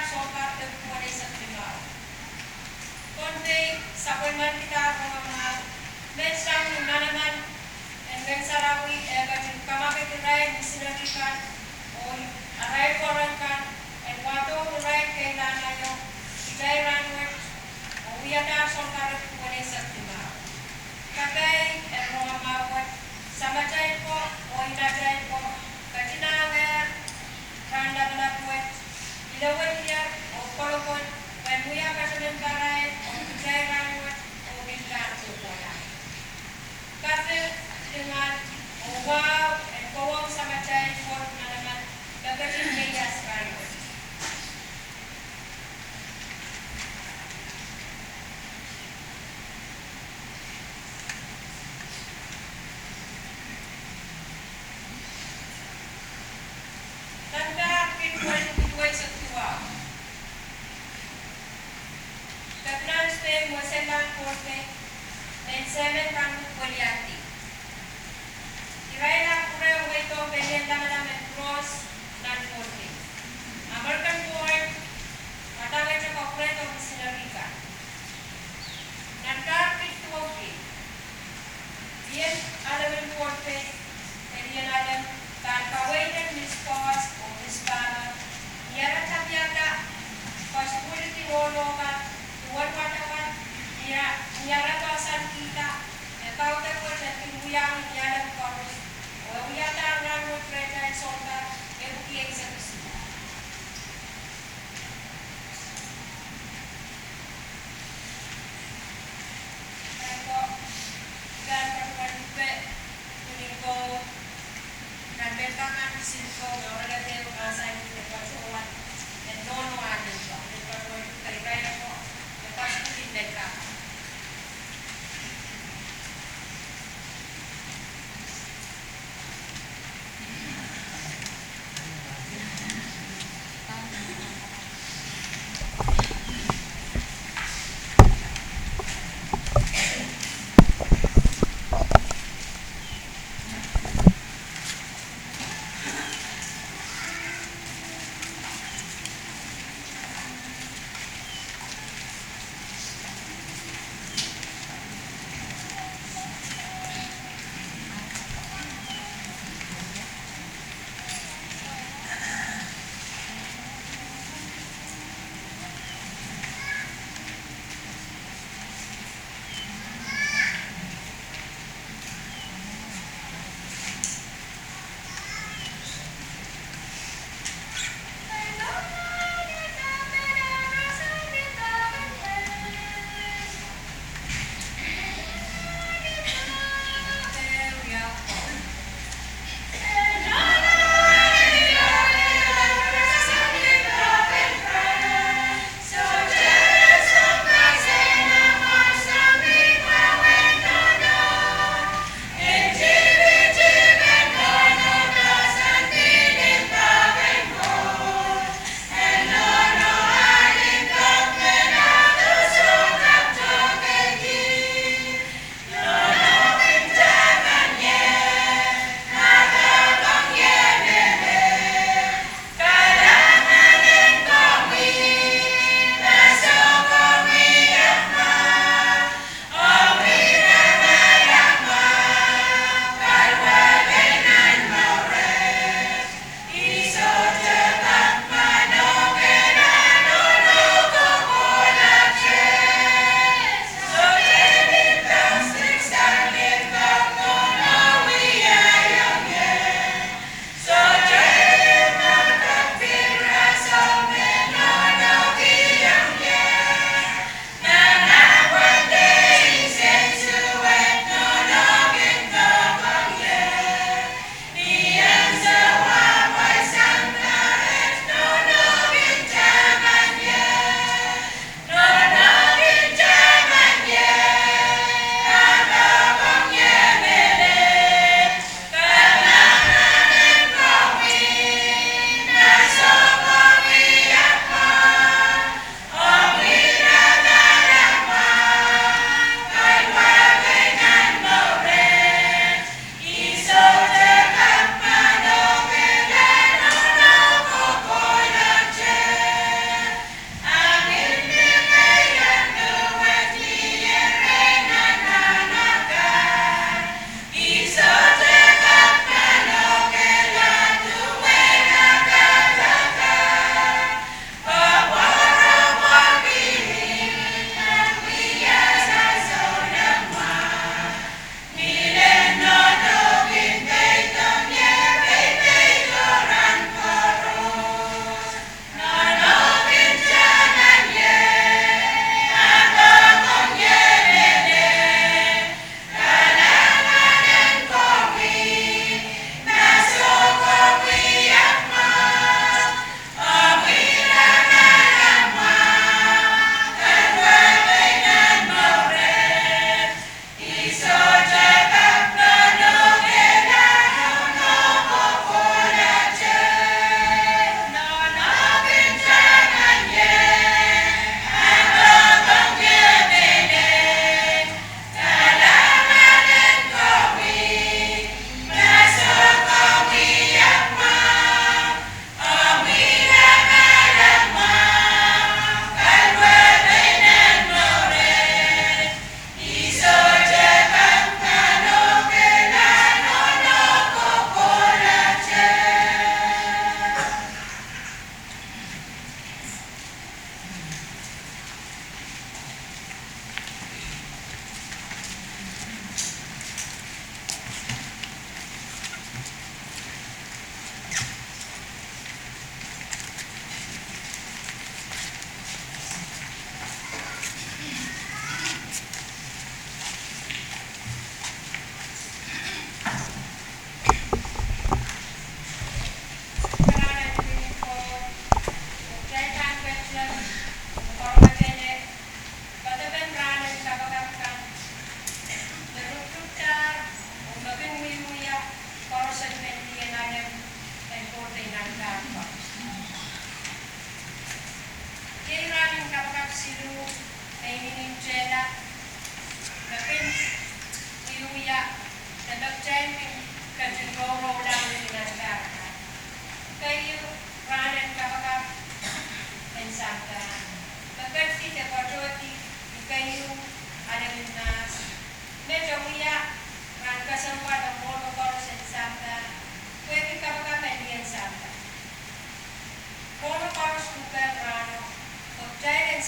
soka de kuwari sa primaw. Konti sa man kita mga mensang nanaman and mensarawi kami kamake tiray sinalikan o aray koran kan and wato uray kay nanayo igay ranwet o wiyata soka de kuwari sa primaw. Kakay mga mawat samajay po o inajay po katinawer randa balapwet ilawet niya o kolokon when muya kasunentaray o igay ranwet o bintang sukuya. Kasi dengan wow and kawang samajay po na naman gagasin kaya sa ranwet. Tanda pintuan sa tuwa. Katnan ste moselan korte men semen kan kuliati. Iraina pura waito belian naman cross nan korte. American board matawag sa korte ng sinarika. Nanda pintuan ki. Diyan alamin korte diyan alam tan kawaitan mispas o mispana niara tabiaka possibility wolo ka tuwan watawan niara basan kita e tawag ko sa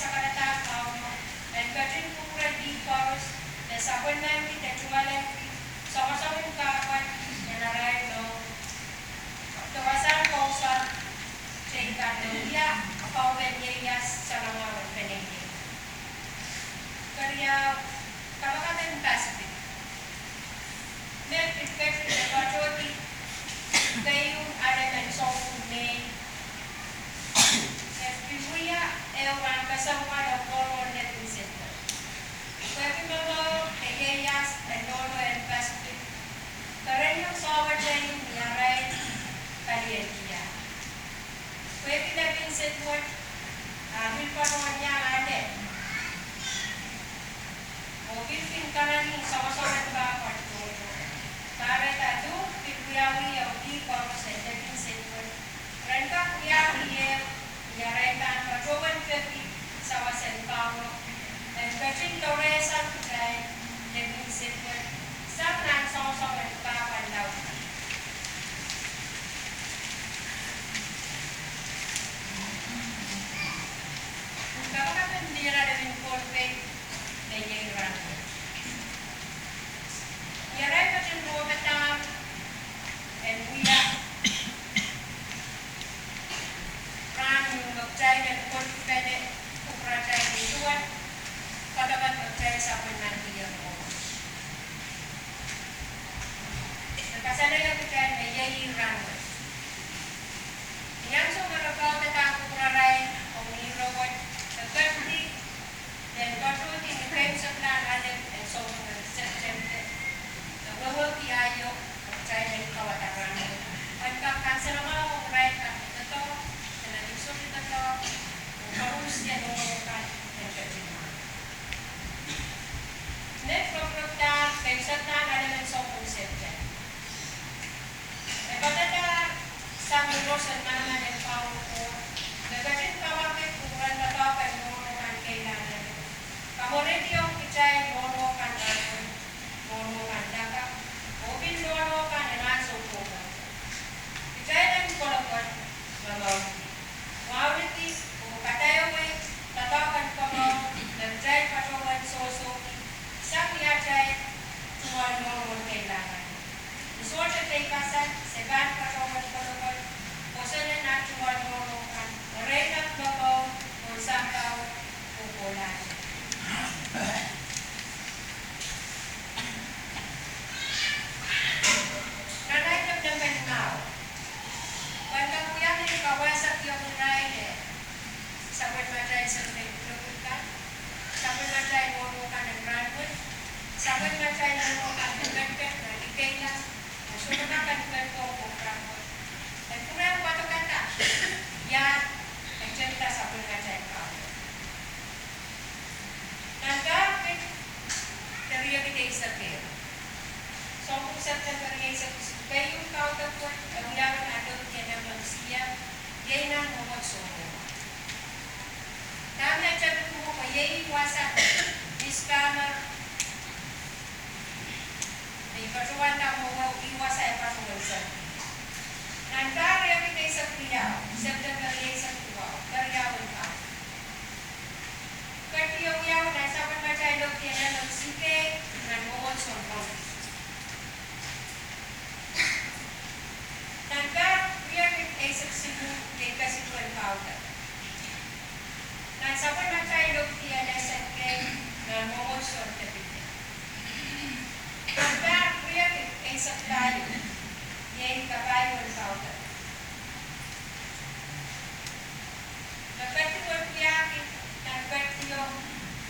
sa kalatakaw mo, and kajin pura di paros, na sa kwan kita jualan sa kasawin kapan, na naray no, kawasan ko sa cengkat dia, kapawen yas sa langawan penengin. Karya, kapakatan pasipit. Mer pitpet na bajoti, gayong alaman sa kunin, Pibuya, ewan kasawa ng Coron Netting Center. Pwede mga Egeyas, Endoro, and Pacific. Karen yung sawa dyan yung niyaray, Kalientia. Pwede na Vincent Ward, Hilparon niya ane. O Bilpin ka na rin, sawa-sawa ba ako. Para tayo, Pibuyawi, o di pa ako sa Vincent Ward. Renta kuya, Yaraitan Patrowan 50 sa Wasan Paulo, and Virgin Torres ang Pagay, Devin Sidward, sa Nang Song at Papandaw. Kung kapag nila rin Portway, na yung runway. Yaray Virgin Robatang, and Willa, yung magchay ng pwede kuprachay dituan kadapat magchay sa pagmantiyang mo. Nagkasanay ang magchay na yayi runway. Yan so maragaw na taang kupraray o nirowad nagkakli then patuti ni Prem sa plan alam and so nag-September nagwawag iyayo magchay na yung kawataran mo. Pagkakansel ang mga kupraray ka ito so kita tahu harus dia menggunakan energi. Net produkta pengsertaan elemen so konsepnya. Pada sa milosan mana yang tahu ko nagajin kawake kuran na pa pagmumukan kailangan. Kamorin yung kichay mono kan aton mono kan daka o mono kan naso ko. Kichay lang kolokon mamaw. Mawiti o katayaway, tatakan pa mo, nagjay patuwan sosoki, isang yachay, tuwan mo kailangan. Isort at ay kasan, segan patuwan patuwan, o sana na tuwan mo kan, narenak ba ko, o isang tao, o kulan. Nanaytap ng ganinaw. Bandang kuya ni kawasak yung raine. Sabay matay sa pagkukutan. Sabay matay mo ka ng Brandwood. Sabay matay mo ka ng Gagpet na ikay lang. Sunod na kanipin ko po Brandwood. At kung ang bato kata, yan, nagsyenta sabay matay ka. Nagkapit, teriyagitay sa kayo. So, kung September ngayon sa kayo yung counterpart, ang yaman natin yan ang magsiya, yan ang mga sumo. Dahil na dyan mo ko, yan iwasan, disclaimer, may patuwan na mo, iwasan ay patuwan. Nandari ang itay sa piyaw, September ngayon sa piyaw, karyawan ka. Kartiyaw-yaw na sa pagmataylog yan ang magsike, ng mga sumo. Nangka, riyan ay saksibu kay kasituan kauta. Nang sapan matayog tiyan ay sakay na momosyon kapite. Nangka, riyan ay saktayo yay kabayon kauta. Nagkatuan tiyakin, nagkatuyo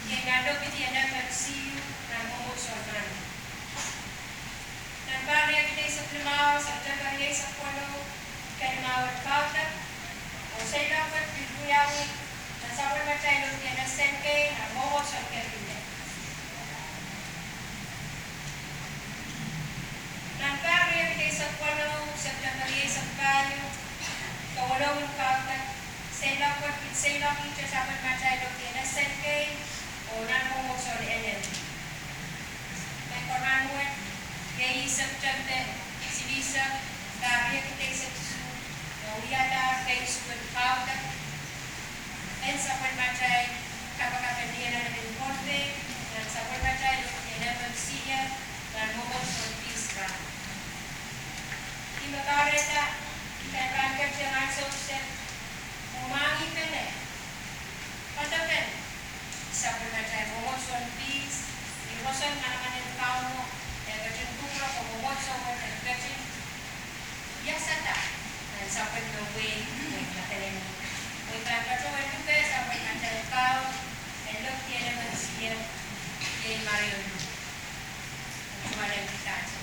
yay nalobit yan ang magsiyo na momosyon namin. Nang riyan ay sa Plumao, sa Jagayay sa Polo, kay Mawat Kautat, o sa ilapat, Pibuyawi, nasawal matayog yan na Senkay, na momosyon kapite. Nangkari ay sa Polo, sa Jagayay sa Kayo, kawalawin Kautat, sa ilapat, sa ilapit, sa matayog yan na Senkay, o na momosyon energy. May Koranwet, kay September, si Lisa, kaya kita sa Tisu, na uyala, kay Sukun Kauta, and sa Panmatay, bosan naman yung tao mo. Gajin bukro ko bumot sa word. Gajin biasa ta. Sampai no way. Nagkatalim. Kung tanpa sa word ko sampai nandiyan tao. And look, yan naman siya. Yan Mario. Cuma yang kita aja.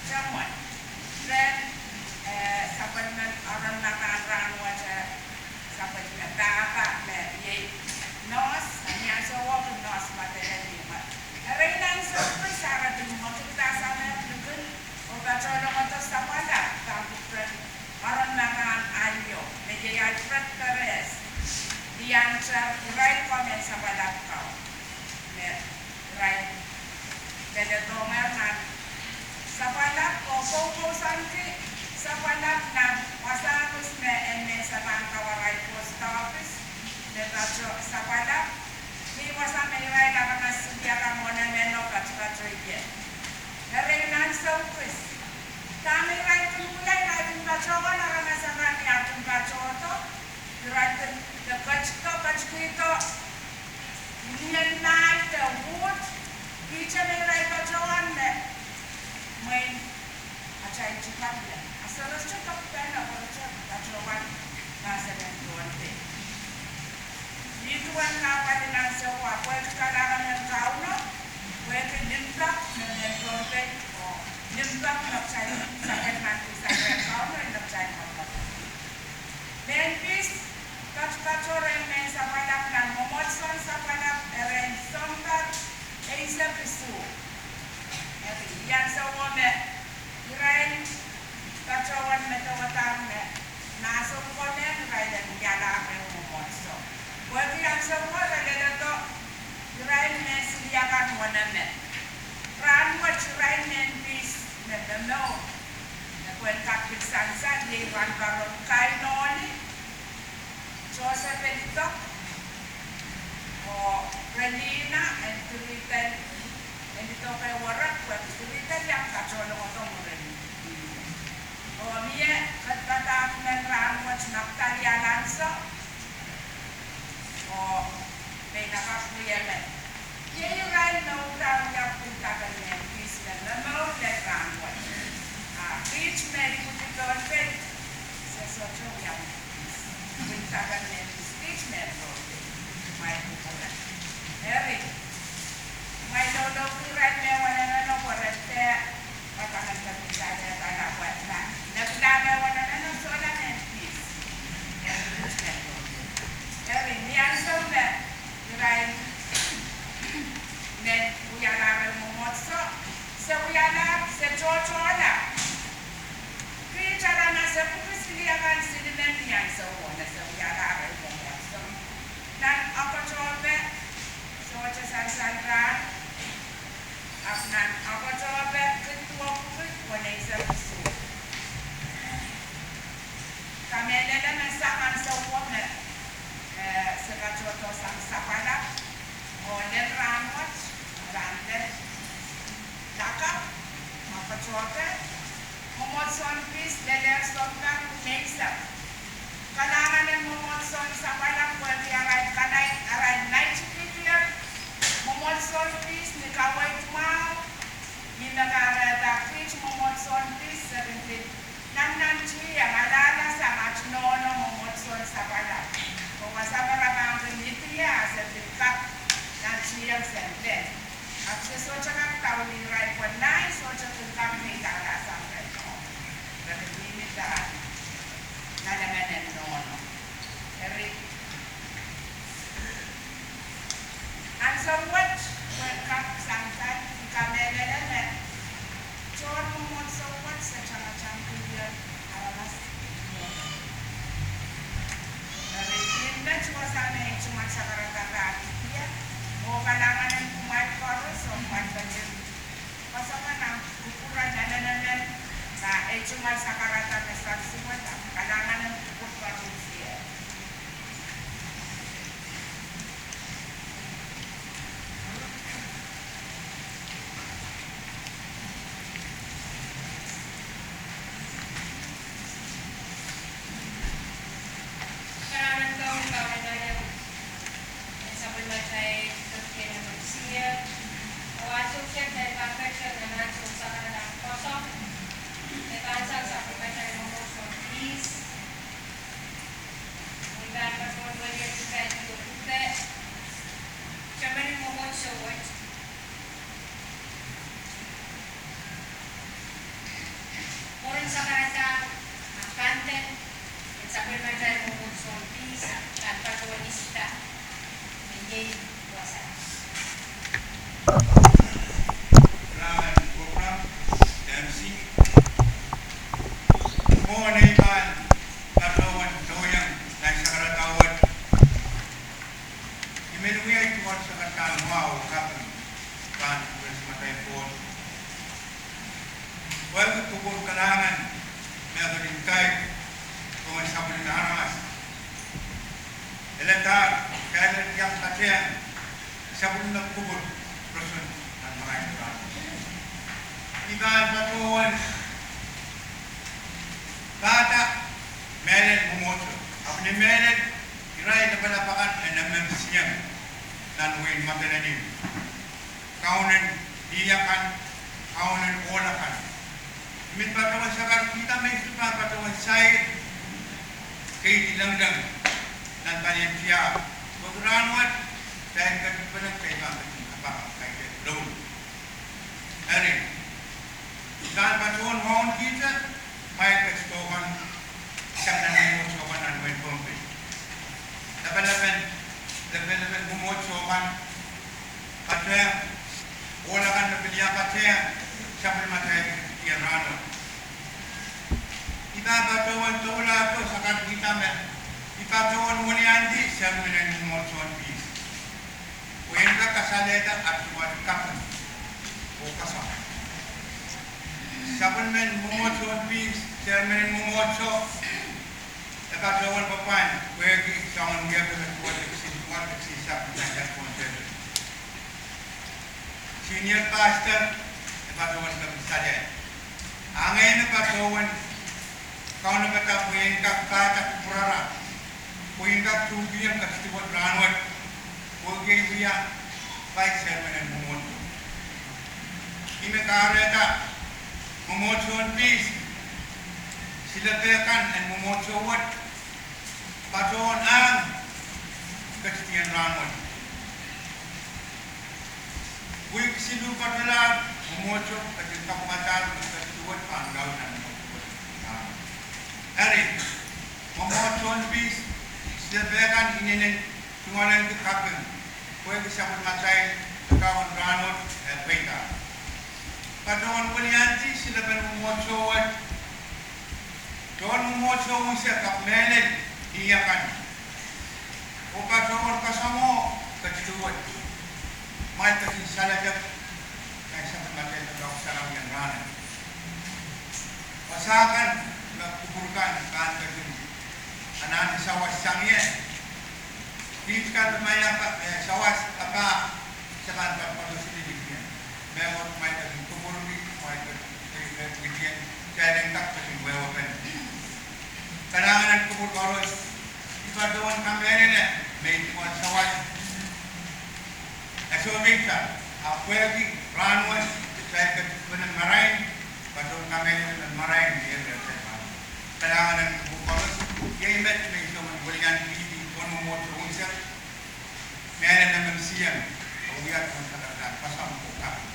Someone. Then, sapan na aram na kanran wacha sapan na tapa na ye nos anya so walk nos matera ni ma. Reinan so sara di mo kita sana dukun o bacolo mo sapala tampu pret aram na kan ayo me ye ay pret kares di answer right comment sapala kau me right beda domer nan sapala ko sanki sapala nan wasakus me enne sapan kawarai post office de bacho sapala ni wasa me rai la kana sidia ka mona me no katika troye ere nan saupis tami rai kulai na din bacho na kana sapan ya tun bacho to rai de kachkito nien nai de wood kiche me rai bacho ne main acai cepat ya, asal cepat pernah bercakap kacuan nasi dan tuan teh. Itu yang apa dengan semua, buat kalangan yang kau no, buat nimpak dengan tuan teh, nimpak nak cari sakit nanti sakit kau no nak cari apa. Dan bis kacor yang main sapalap dan momotson sapalap eren sompat, eisa pisu. Yang semua me Irain kacawan metawatan me nasong komen Irain yala me umotso. Buat yang semua ada to Irain me siliakan wana me. Ran wat Irain me bis me no. Na kuentak pisansan di ran karon kai noli. Joseph Benito o Renina and Turitan. Dito kay warak buat cerita yang kacau lo ren. Oh mie kata men ran wat naktali alanso. Oh bena ka puya men. Ye ran no tang ya punta kan men bis men no le ran wat. Beach men puti don pen. Se so ya. Punta kan men beach men ro. Mai putra. Eri mai dodo kiran me wana no korete matahan kami saja tanah buat nak me wana no sola mentis ya bukan jadi ni answer me kiran men uyala me momotso se uyala se chochola kichara na se pupisili akan silimen ni answer wana se uyala me momotso dan apa chobe socha sansan Afnan apa coba ketua pun wanita itu. Kami ada masakan semua sekarang sang sapala, oleh ramot, randet, dakap, apa coba, momot sonpis, leler sonkan kumeisa. Kalangan yang momot son sapala buat arai kanai arai naik cikir, momot sonpis kawai mau di negara David momotson bis sebentar nanti yang ada sama cinono momotson sabala bahwa sabala bangsa itu ya sertifikat nanti yang senden aku soalnya tahu di rai pandai soalnya tentang negara sampai no berarti dah nada mana nono dari and so what kak santai kami ada cor momot sobat secang-cang kuliah alas dari ini cuma sana cuma sekarang dia mau kalangan yang kumat korus sobat banjir pasangan ukuran dan nah cuma sekarang semua kalangan yang cukup korus dia. kawasan. Salamat program MC. Mo na iban katawan doyang na sa karatawad. Imenuya ito sa katang wow kapag kan matay po. Wala tubol kalangan na galintay kung ang sabon na haramas. Eletar, kaya yang katiyan sabon na tubol prosun ng mga ito. Iban patuwan bata melet mumoto. Ako ni melet iray na palapakan ay namamsiyang nanuhin matananim. Kaunan iyakan, kaunan olakan. Imit patawan sa kita may supa patawan say kay dilangdang ng talentiya. Pagranwat dahil katipanan kay bakit apa kay loan. Erin, dahil patawan maun kita may kastokan siyang nanimotsokan ng may pompe. Laban bumotsokan patayang wala kan na pilya patayang siyang matay Irano. Ibabatawan tula to sa kita men. Ibabatawan mo ni Andy siyang minanimotsokan bis. Kuyen ka kasaleta at suwad kapan o kasama. Sabon men mumotso bis, chairman mumotso. Nakatawan pa pan, wagi sangan niya ka kuwan nagsisap na yan konser. Senior pastor, nakatawan ka misalya. Angay nakatawan, kau nakatapuyin ka kata kurara. Puyin ka tubiyan ka sitiwat ranwat. Wagi biya, vice chairman mumotso. Imekareta, Mumotsoan peace. Sila tekan and mumotsoan. Patoan ang Christian Ramon. Wik silu padalam mumotso kasi kapamatal magkatuan panggaw ng mumotsoan. Eri, mumotsoan peace. Sila tekan ininin tungalan kakakin. Pwede siya matay kawan Ramon at Peta. Padawan walianti sila mumotsoan. Doon mumotsoan siya kapmelen iyakan. O padawan kasamo katuwan. May kasi salajak kaya sa matay na daw sa lang yung ranan. Pasakan nagkukurkan kaan kasi anan sawas sangyan. Di ka lumaya pa sawas apa sa kanto pa sa siligyan. Memang may kasi Kemudian jaring tak kasih wewapan. Kalangan kubur koros ibaduan kamera ni may tuan sawat. Asomita apa lagi ranuan saya kebenar marahin baduan kamera dan marahin dia berapa. Kalangan kubur koros yang met may tuan bulian di kono motor unsa. Meron naman siya. Uwiat mo sa kata pasang buka.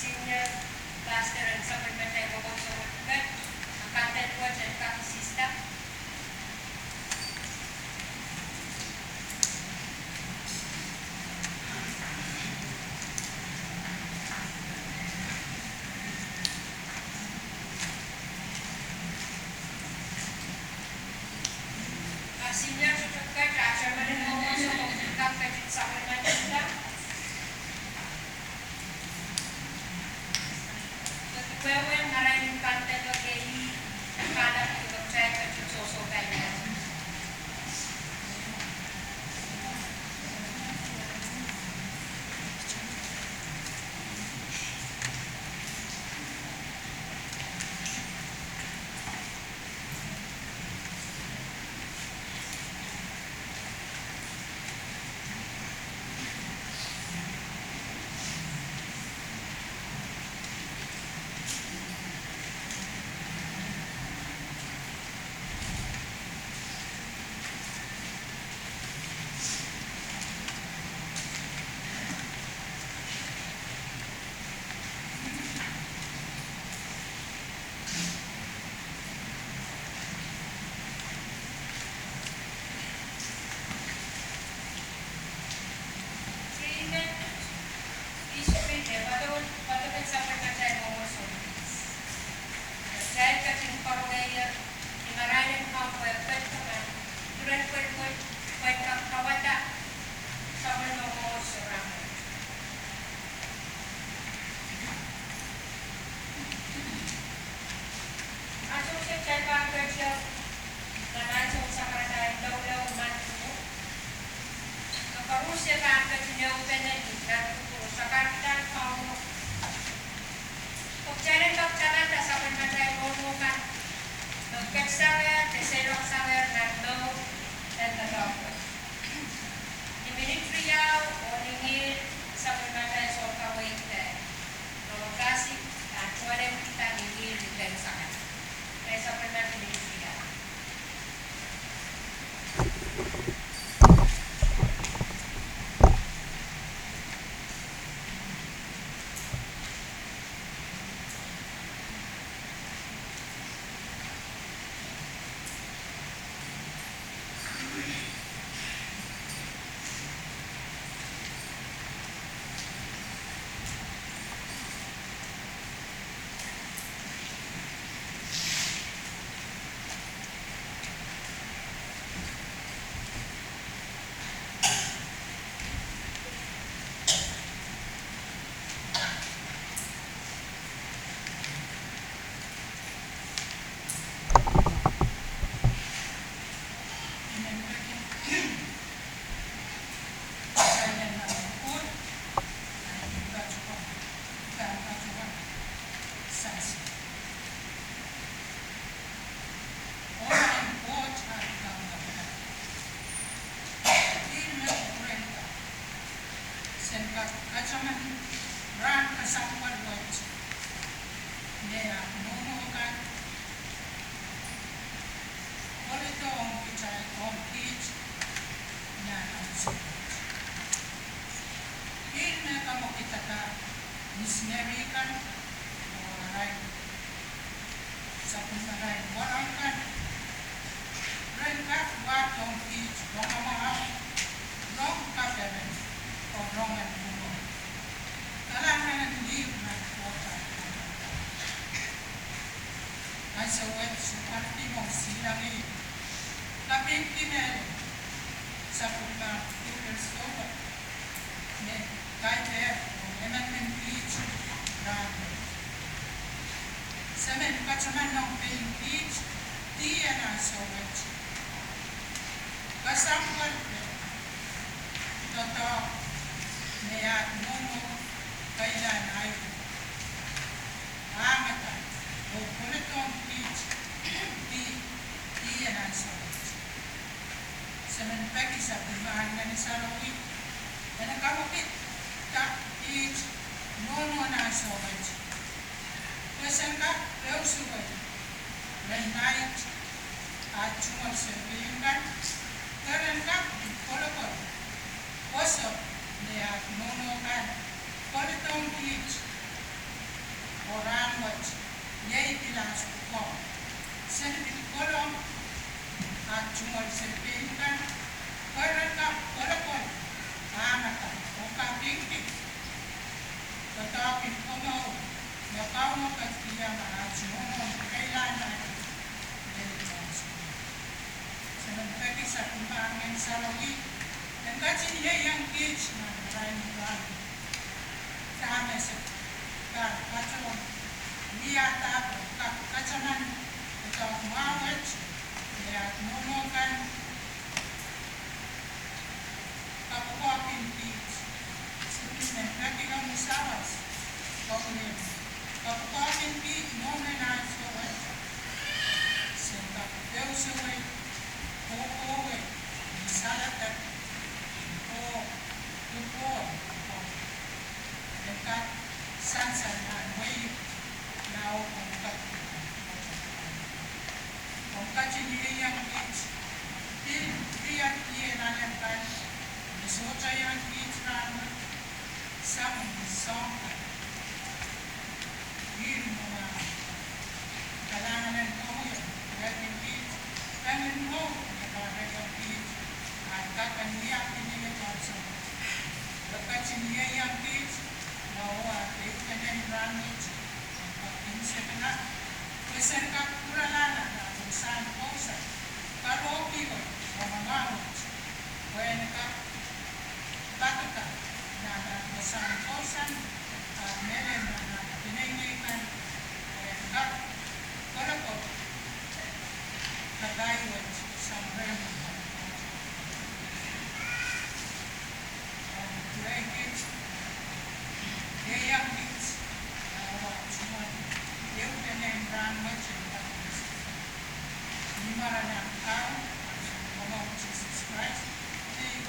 Senior pastor and supplement ay bubog-bubog agad. Ang content watch at kakisista. Sen ka kacaman ran kasampar buat nea nono kan boleh tu orang kita orang kich na ansur. Ini kamu kita ka missionary kan orang sapun marai orang kan rengkat buat orang kich orang mahal orang kaperan orang yang bunuh. Kalangan liu na kota. Nasa web seperti mong silang ini. Tapi kinel sa pagka tutors over. Ne kaya eman beach rado. Sa men kacaman ng beach dia na sa web. Kasampal totoo nea nono kailan ay angatan o punitong di yan ang sawit. Sa manipagi sa bimahan na ni Sarawi, na nakamukit ka nono na ang sawit. Kasan ka, leusuway, lainayat at sumal sa bilingan, karan ka, kolokol, wasap, nea nono kan, punitong orang wat yai bilang suko sen kolom at cumol serpinkan karena kolom amata oka tinggi tetapi komau nakau mo katia ma cumol kailangan dari bangsa sementara sa pembangunan Sarawi dan kacin yang kich na maraming sama sa kacang lihat kacaman atau mawat lihat monokan kapupapin pits sebenarnya lagi kamu sawas kemudian kapupapin pit nomenan sawat sehingga deusawai kowe misalnya tupo dekat sansan na way now ongkat ini yang dia nalang kan disocha yang ram sam song ini mga kailangan kamu yang pengen mo kapag yung at kakaniyak ini yung dekat sini yang bahwa kita dan ramit insya peserta kuralana na urusan pausa kalau kita membangun mereka batuta na urusan pausa melen na pinaikan mereka kalau kagayat sa mereka yang hits cuma dia udah nembran macam lima orang tahu ngomong Jesus Christ. Jadi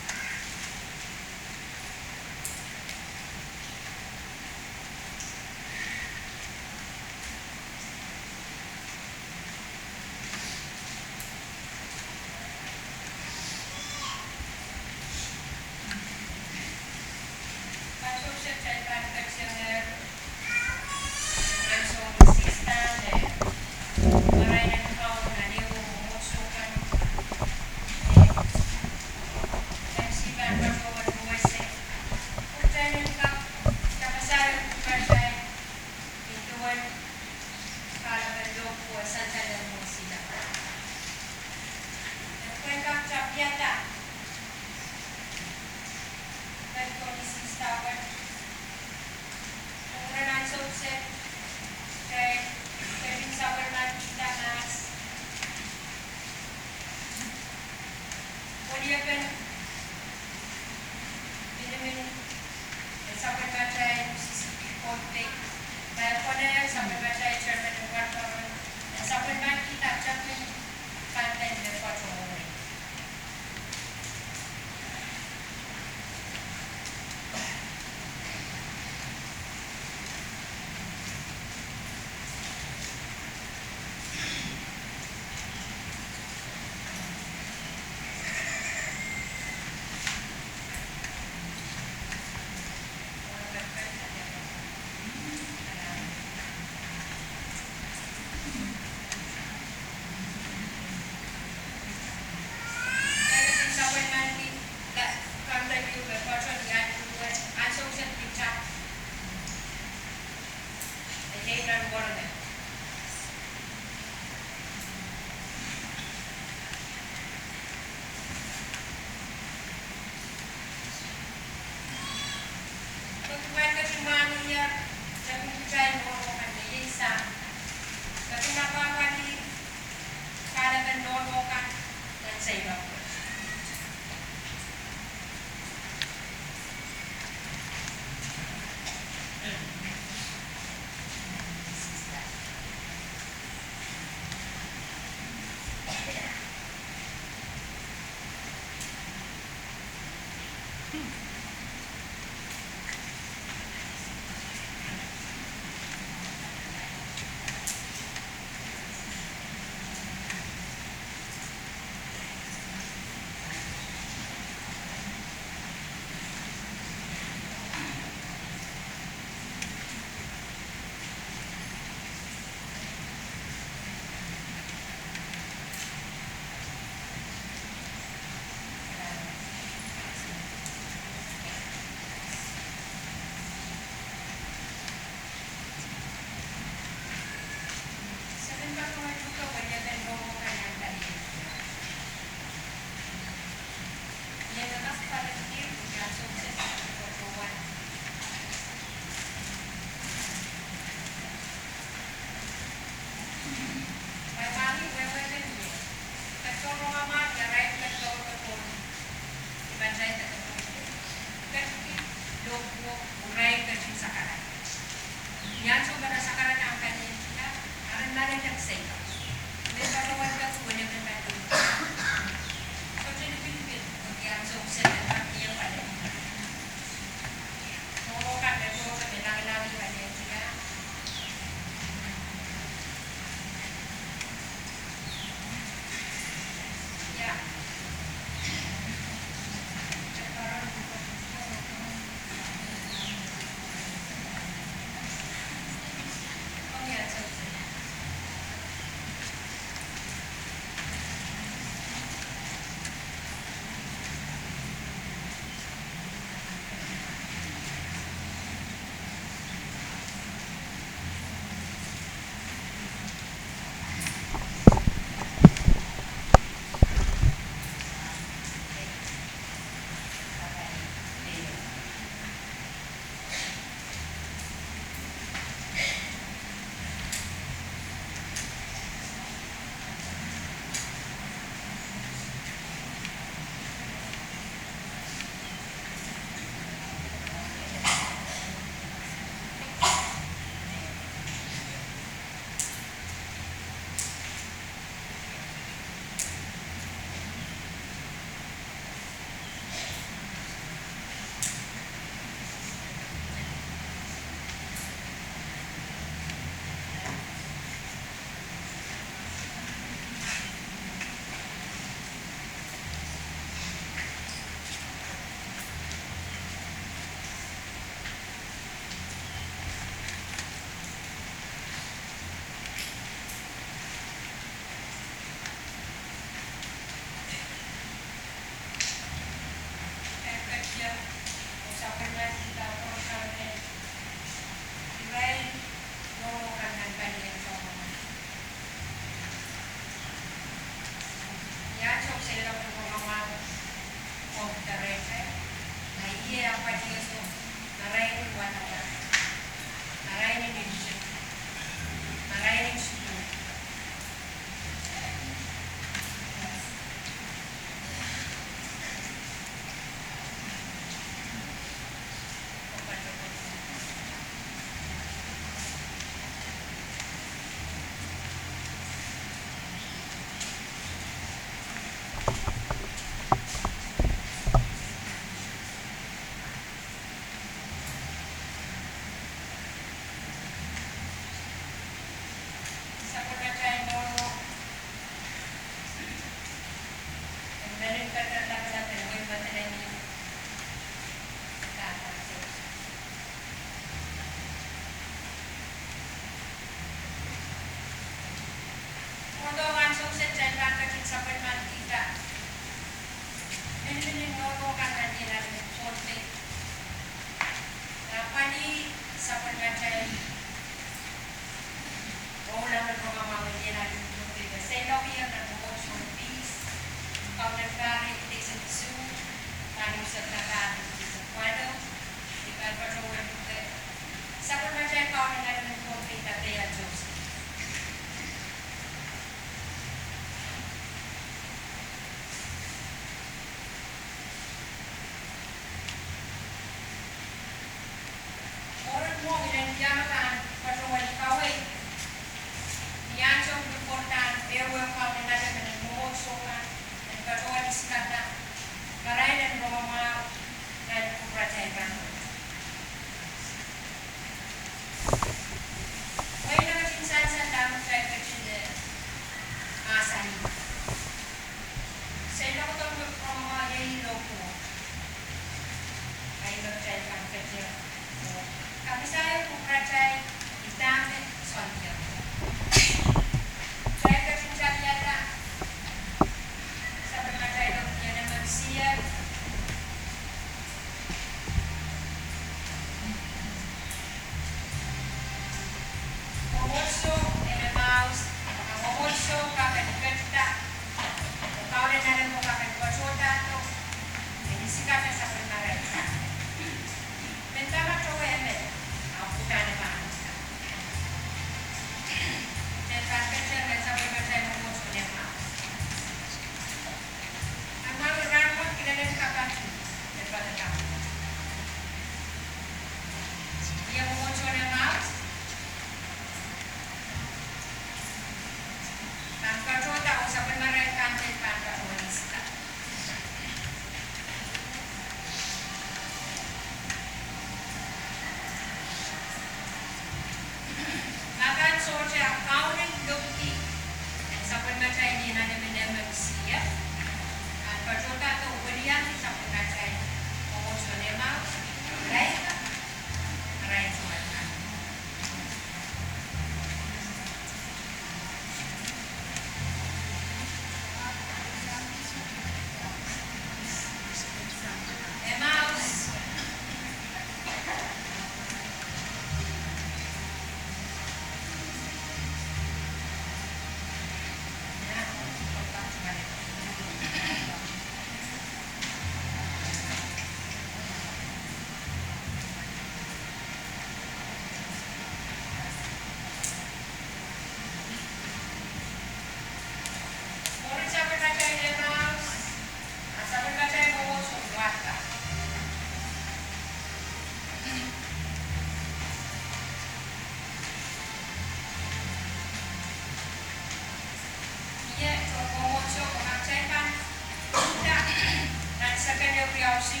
priausi,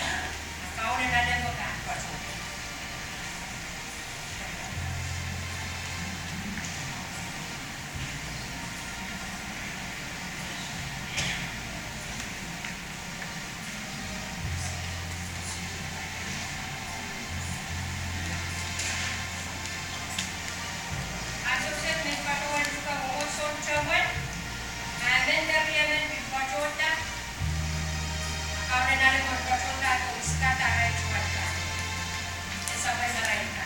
kaune nade mo ka. Asosiat men patuan juga mengusung cawan, men dari men pipacota, kaune nade mo pipacota atau iskata rai cuaca, sampai mereka.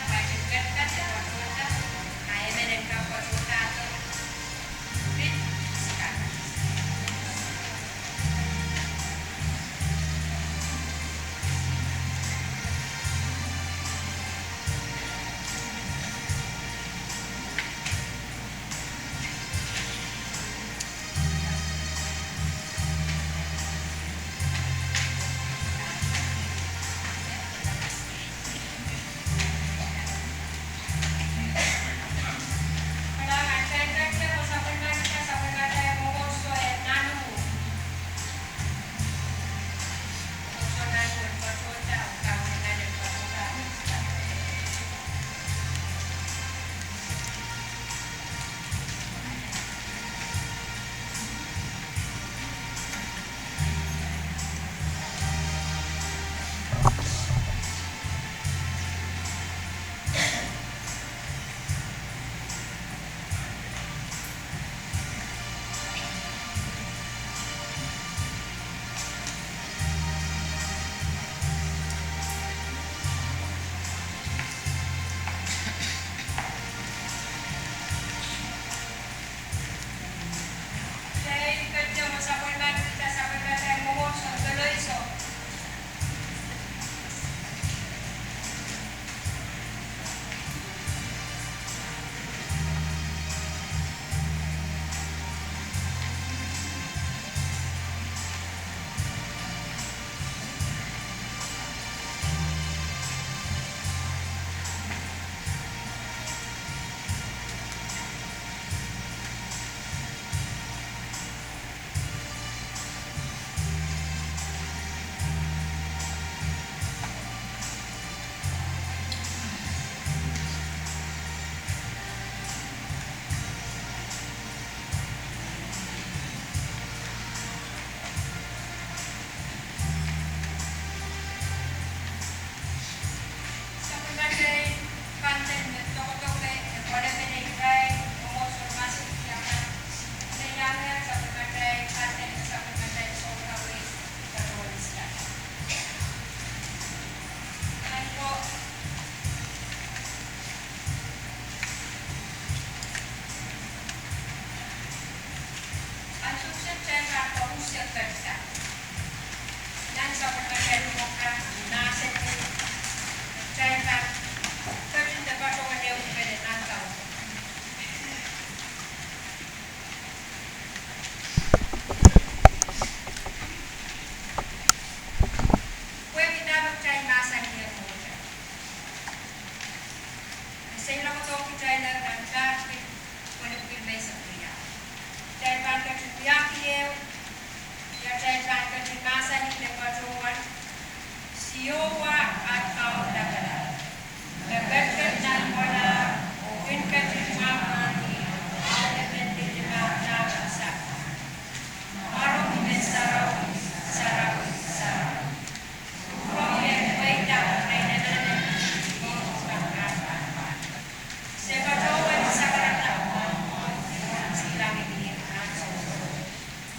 macam dekat kota, ayam dan kapal kota tu, bit sekarang. Iowa atau Dakar. Lebatkan dan bola, mungkinkan terima mani, elemen terima nafsa. Marung besar, sarau. Proyek baita, kainan Sebagai sakarata, silang ini.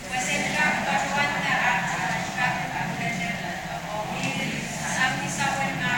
Wasenka Baswanta at Sampai sa wala na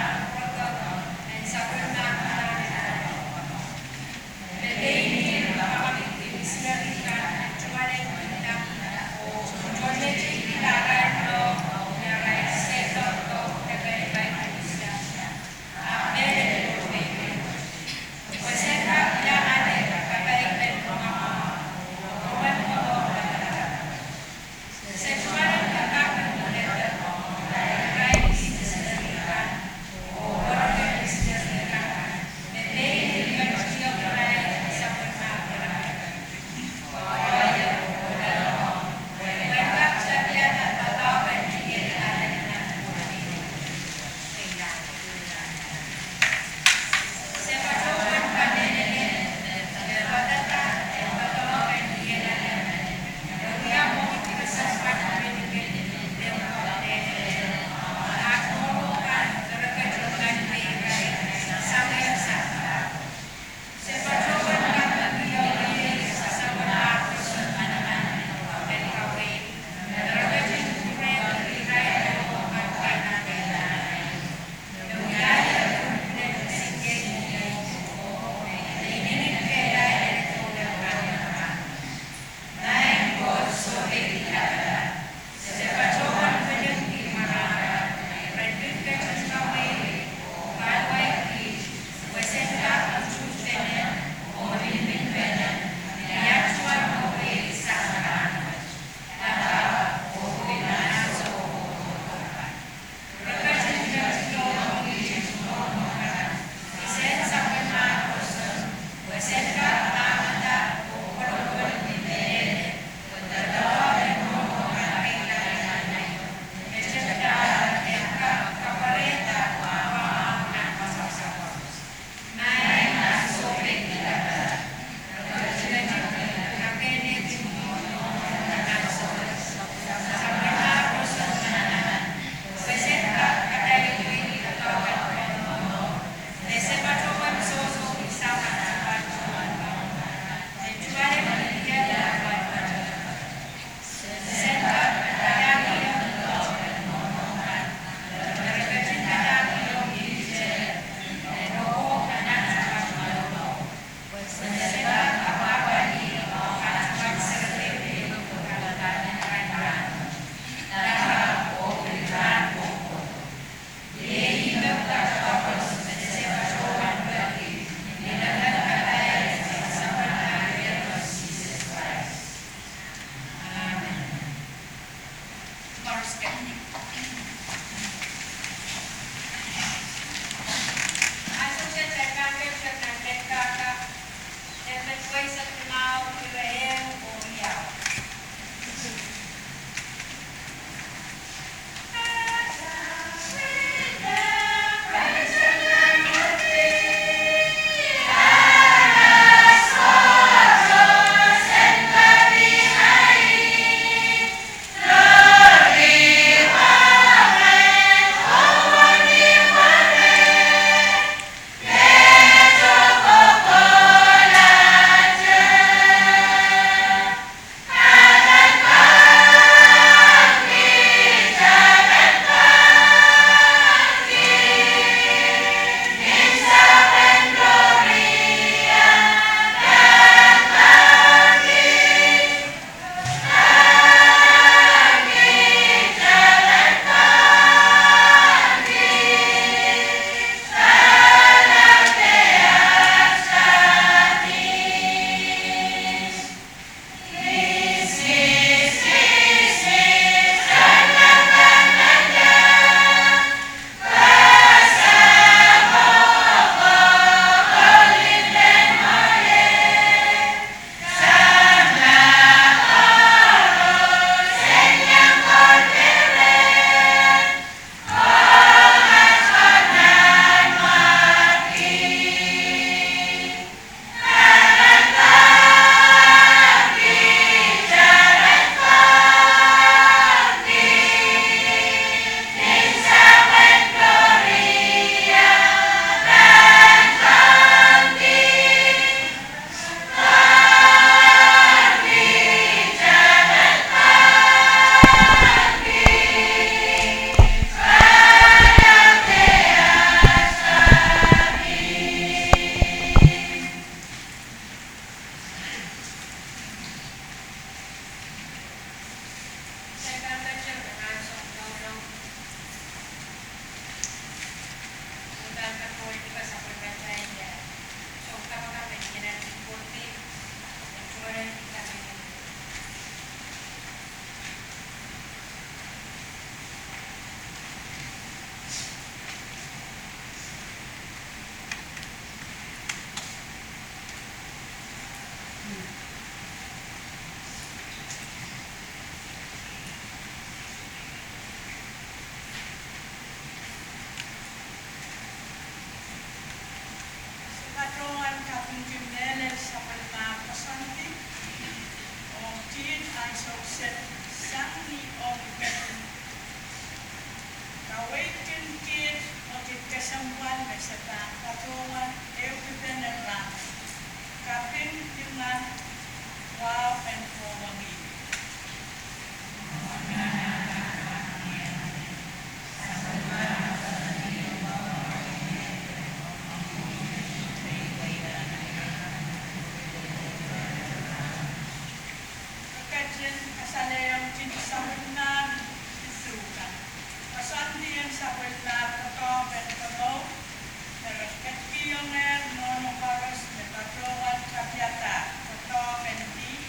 Nantiyonger nono karos ne patrowan kapiata kotok endi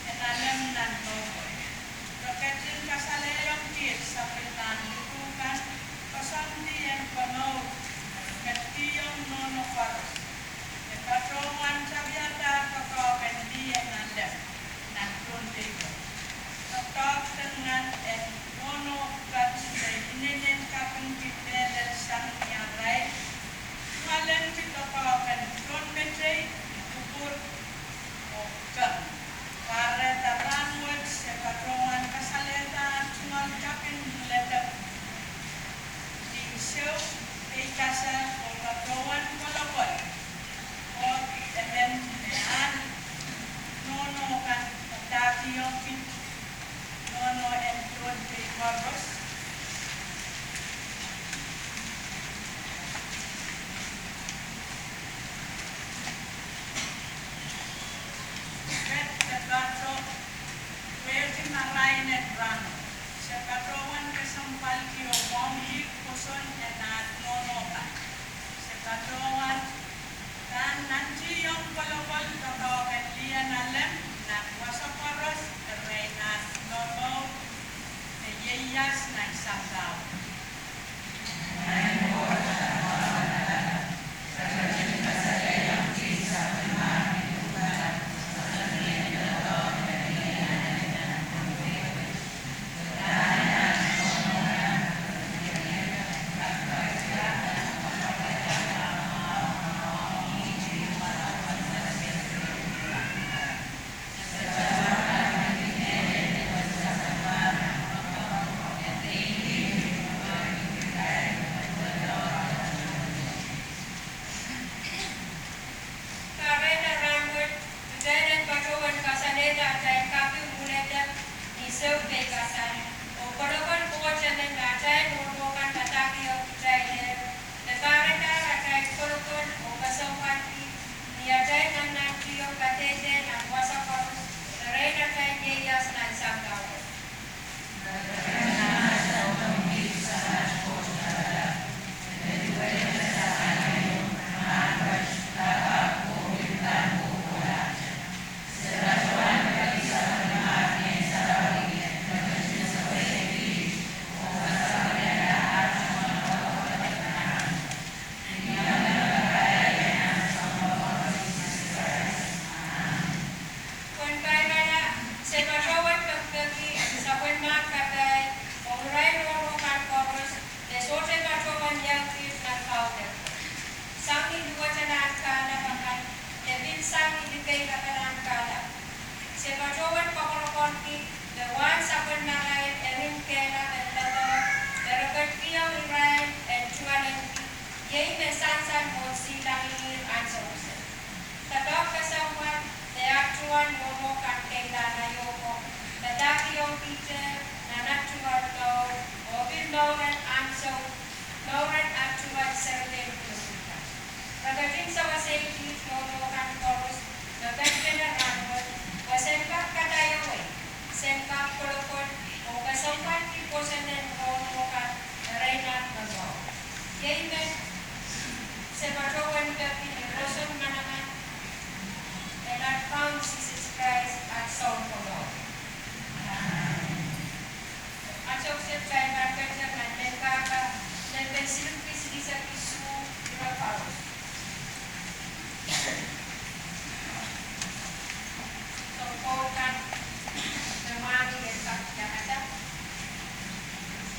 enalem nan nomoy. Roketin kasaleyong kit sa pitan dukukan pasanti en pamaw Natiyong nono karos ne patrowan kapiata kotok endi enalem nan kontigo. Kotok dengan en nono kat sa inenen kapeng kipelen sang nyaray Ngalen kita kawakan John Metray, ukur kan para taranwat sa patrongan kasaleta tungal kapin ledak di show ay kasa o patrongan kolokol o even nean nono kan dati yung pit nono and John P. Corbus Sepatrongan kesampal kio wongi kuson enat nonoka. Sepatrongan dan nanti yang kolokol katawakan lian alem nak wasaparos kerenat nono yeyas nak sangkau.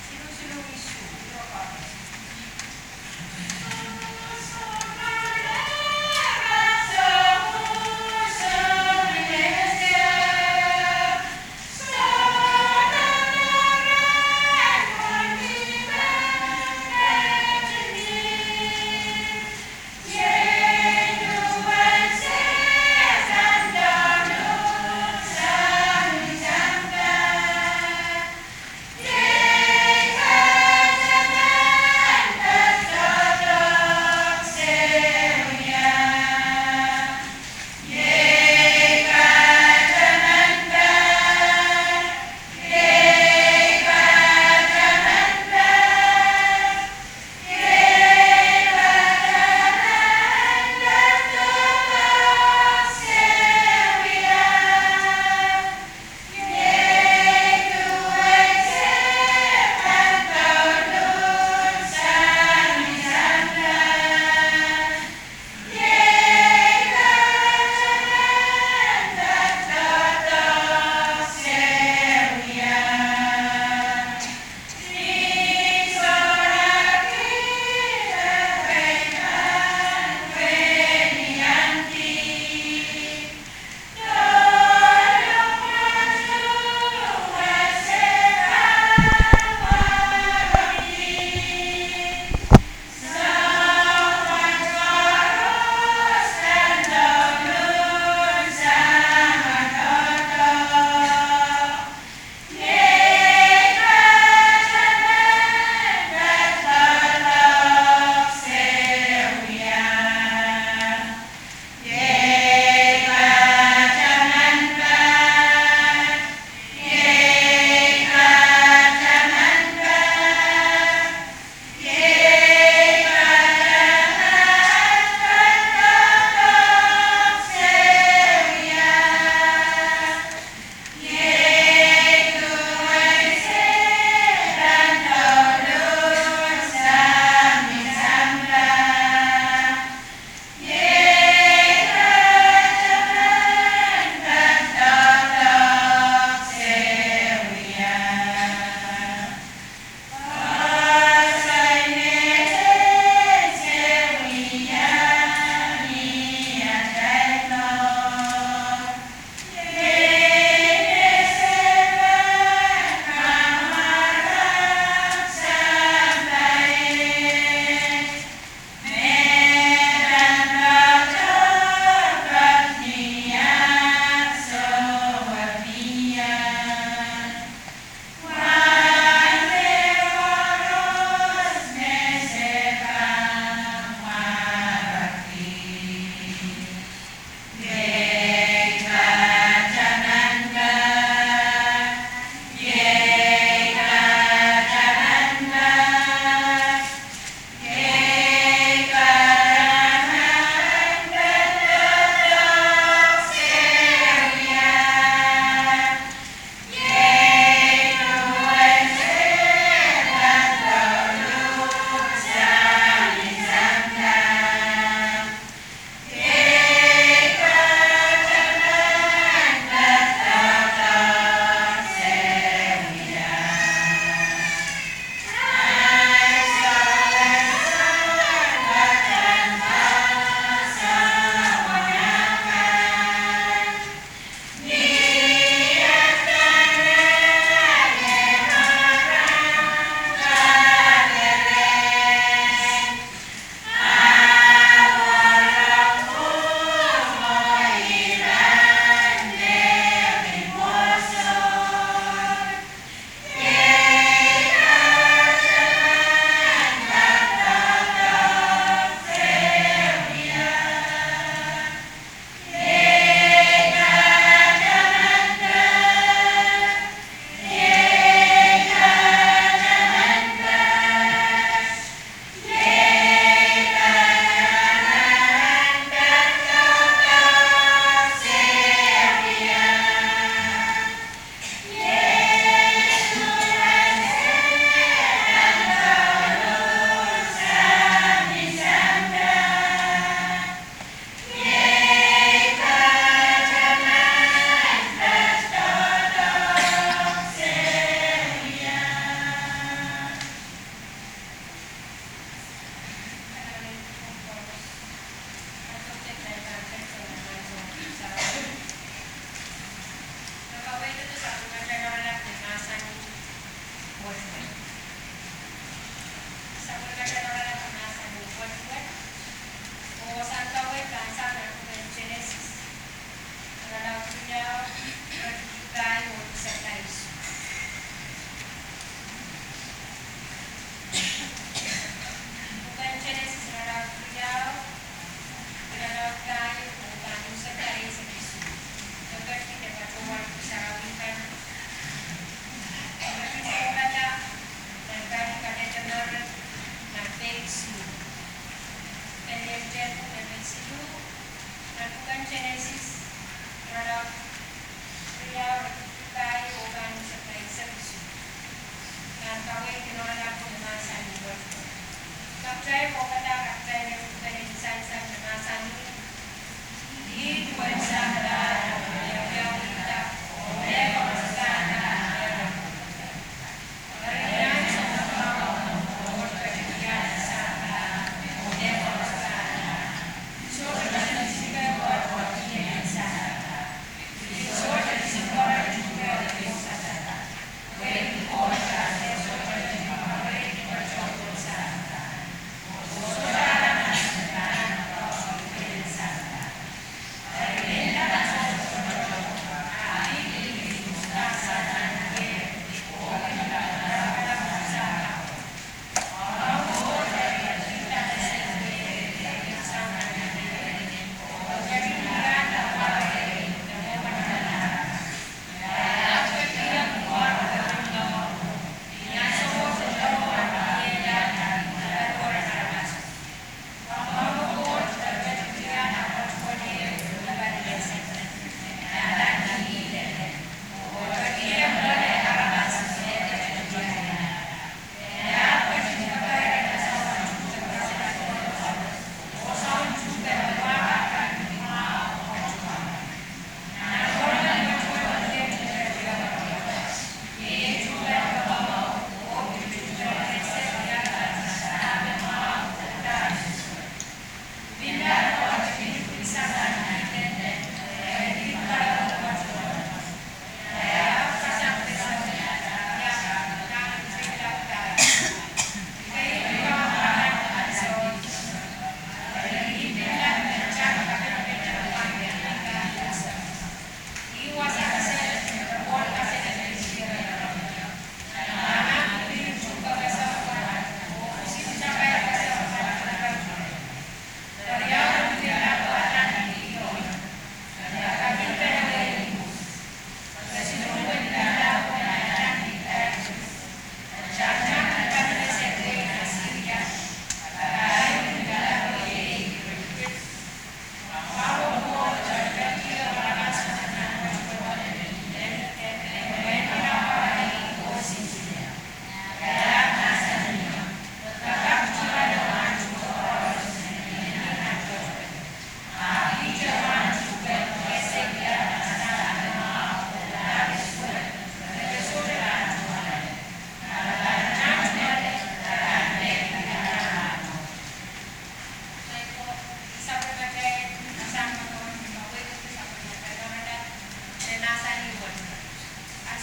Sino-sino isu,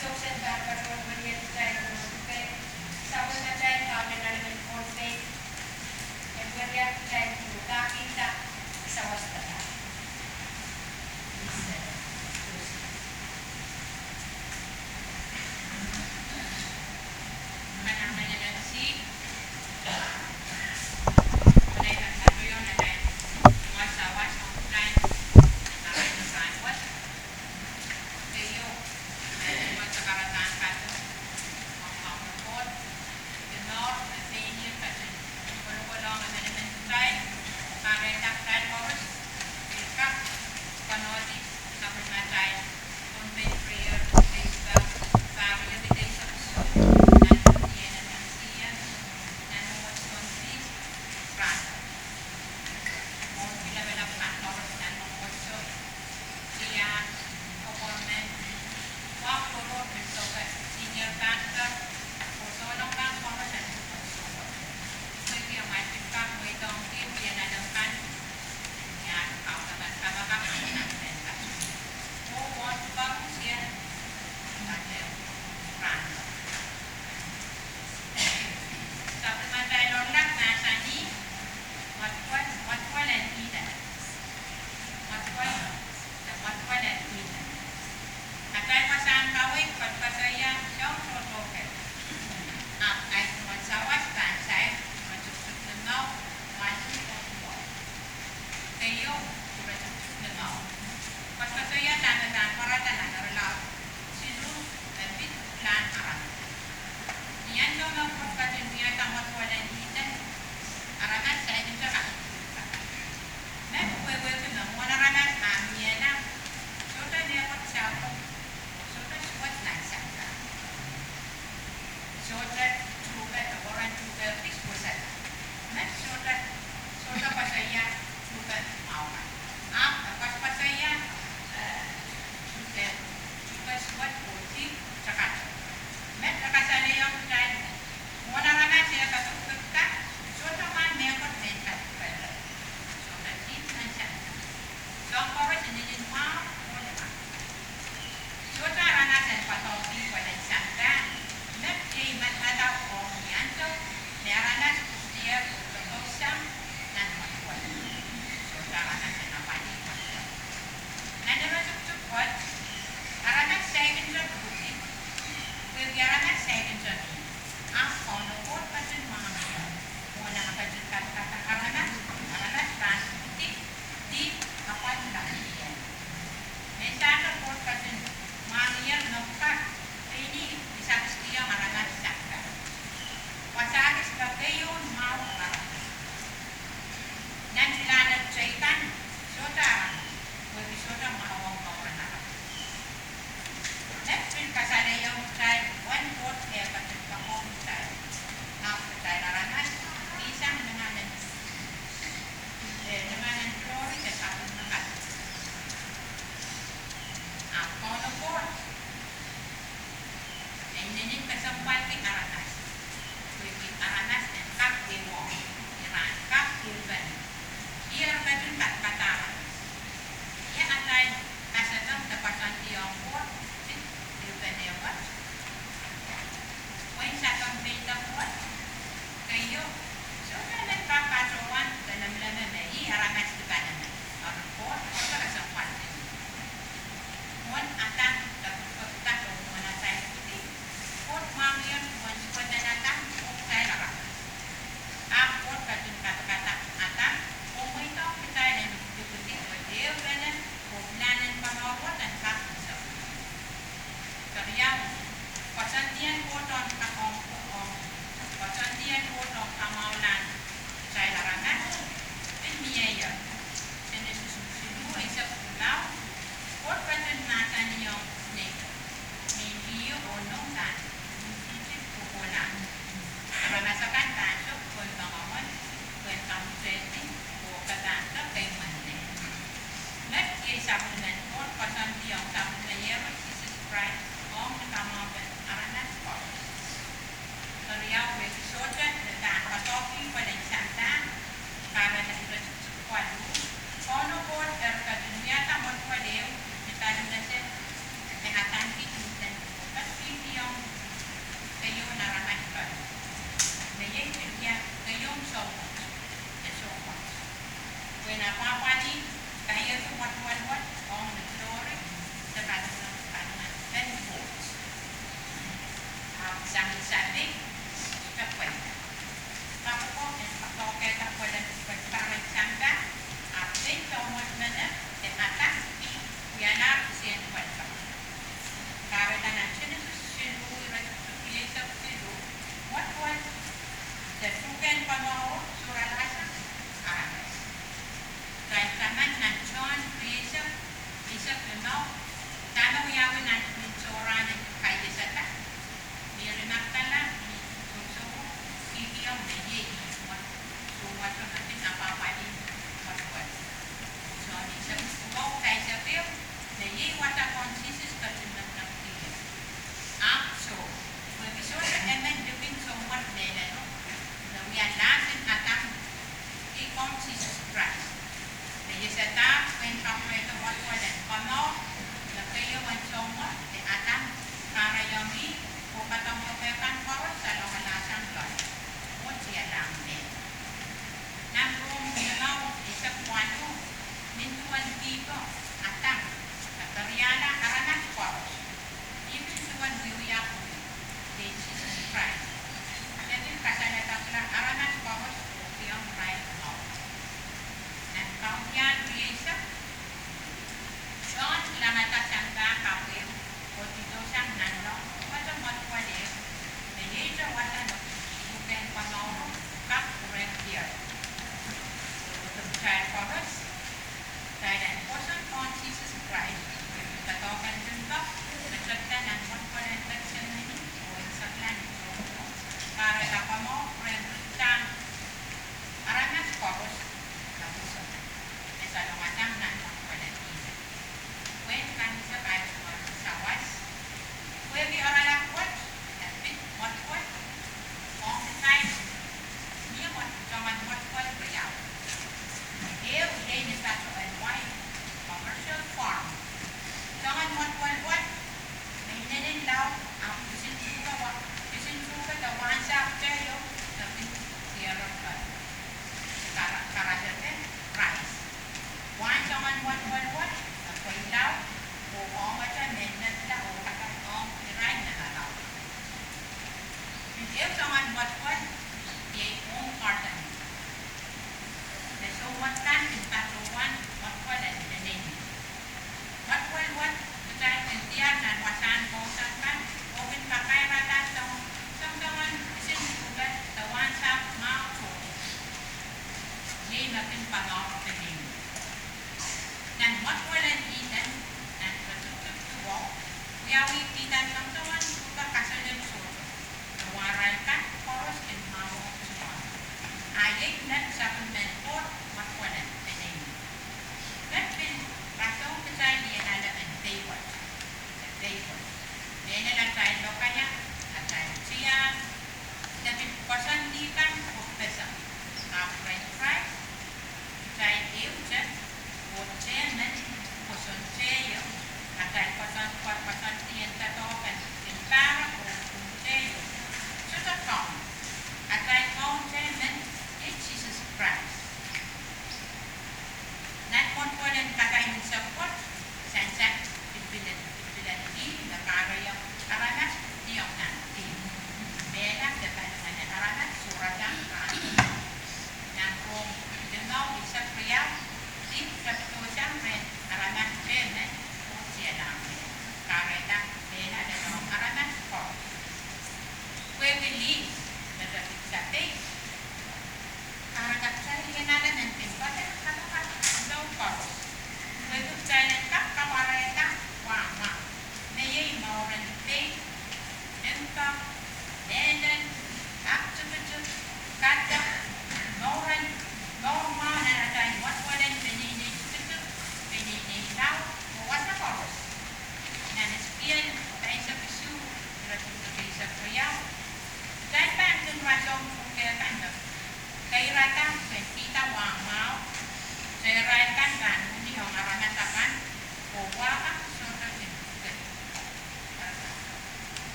Associate Barber William Stein Conte, sabon na Stein kami na naman Conte, and William Stein Kita sa Wastata. napapali, kaya ito what, on the glory, sa kanungan, and votes. Sabi, kakwenta. Kapag patoke kakwenta, pagparang sangga, update sa umot na na, atak, yanar, siyan kwenta. Kaya na natin ito silu, ilisap silu, what was the sugan pamaw, suralasa, aras. Dahil kaman ng John, isap lumaw, tanaw yawin natin ng sura ng kaya sa ta. Nirinak tala, so, sigiyaw na ye, so, wato natin napapalin, what. So, isap lumaw, kaya sa piyo, na ye, wata konsisis katunang ng tiyo. So, mag-isura, and then doing so much nila, no? Na we are natin atang ikon Jesus Christ. Na yisata, when kapreto what and kono, na kayo ang somo, di atang karayomi, o katang yopekan koros sa longalasang Lord. O siya lang din. Nang room ninaw, isa kwano, mintuan dito, atang, katariyana, aranak koros. Even suwan wiwiyak, di Jesus Christ. Jadi kasanatang lang aranak koros, o siyang right now. Nang kaunyan, Riesa, John, langata sangga kapil, o dito siyang nanong, wala matwale, Benito, wala no, suken panoro, kap kurek diya. So, child koros, child and person on Jesus Christ, katokan dun ba, nagsagdan ang matwale ang tagsyan na ni, o insaklan, para sa mo, rentang, aranas koros, nabuso. Sa lumatang na matwale ina. When kanisa tayo sa was, pwede oralang what? What? All the time. Niya what? Jaman what real. Ew, day ni sa to and why? Commercial farm. Jaman what? May naninlaw, ang isinsuka the one sa tayo, sabi zero ka. Karasate, rice. One jaman what? Napahilaw, o ka minat la, o kakatong iray na lalaw. If someone what, they own carton. So what can in patuan, what, and the name. What, kaya kentiyan na wasan ko sa kan, open pa kaya rata sa someone isin sugat, the one sa mouth. Yay natin pangawag the name. Nan what and eaten, and patutuk to walk, we are eaten ng someone suka kasalan so. Waray ka, koros and mawag suwa. Ayay na sa mentor, matwalan, the name. That bin, rasong kasay niya nala and David. Then lang tayo lo kaya, at tayo siya, tapi pasandikan o pesa. French fries, tayo iujan, o chenan, o soncheyo, at tayo pasandiyan tatokan, para o soncheyo. So the found, at tayo found chenan, it's Jesus Christ.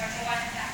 magkawanta.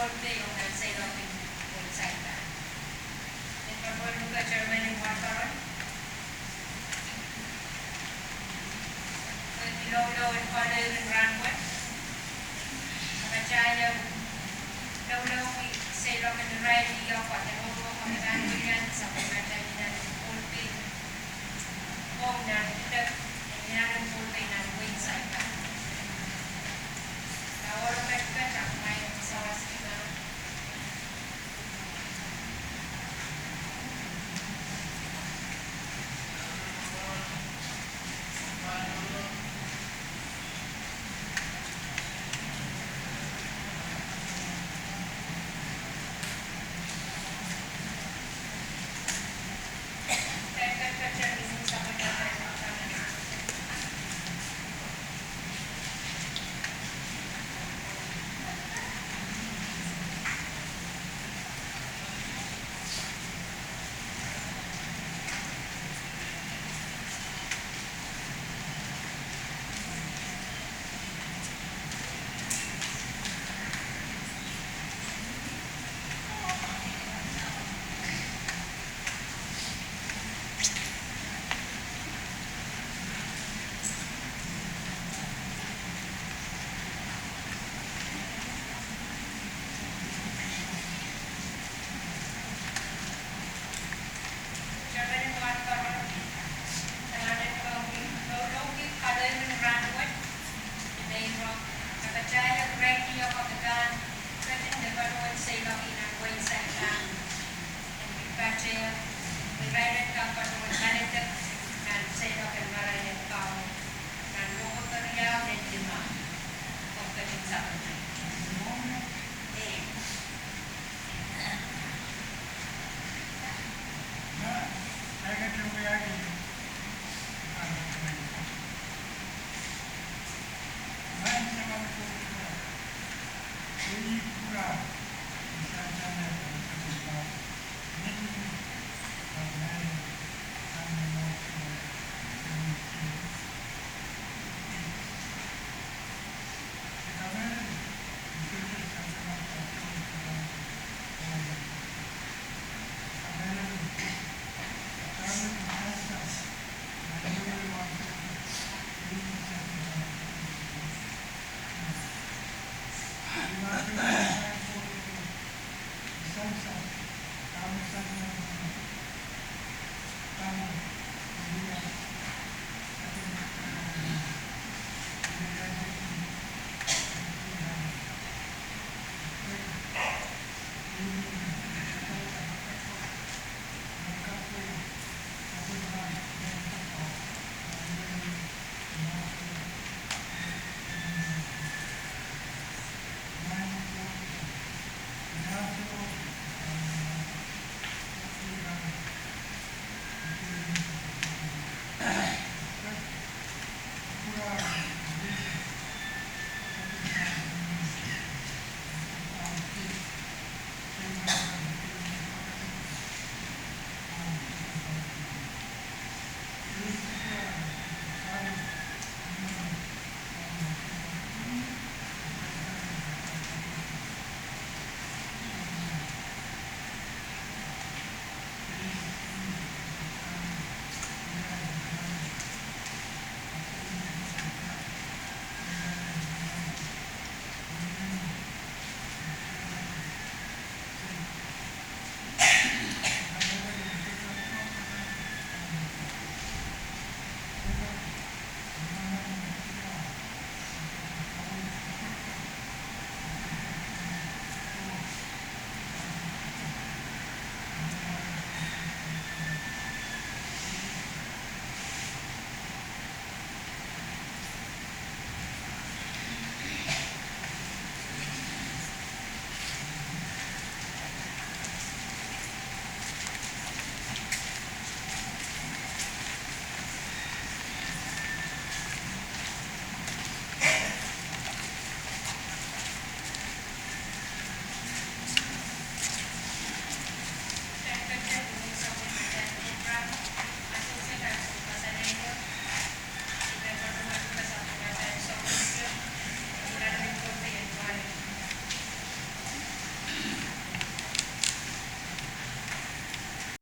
korte yung nansay ng website na. At pagpapalong ka, Chairman, yung mga karon. Ilaw-ilaw at pala yung runway. Nakachaya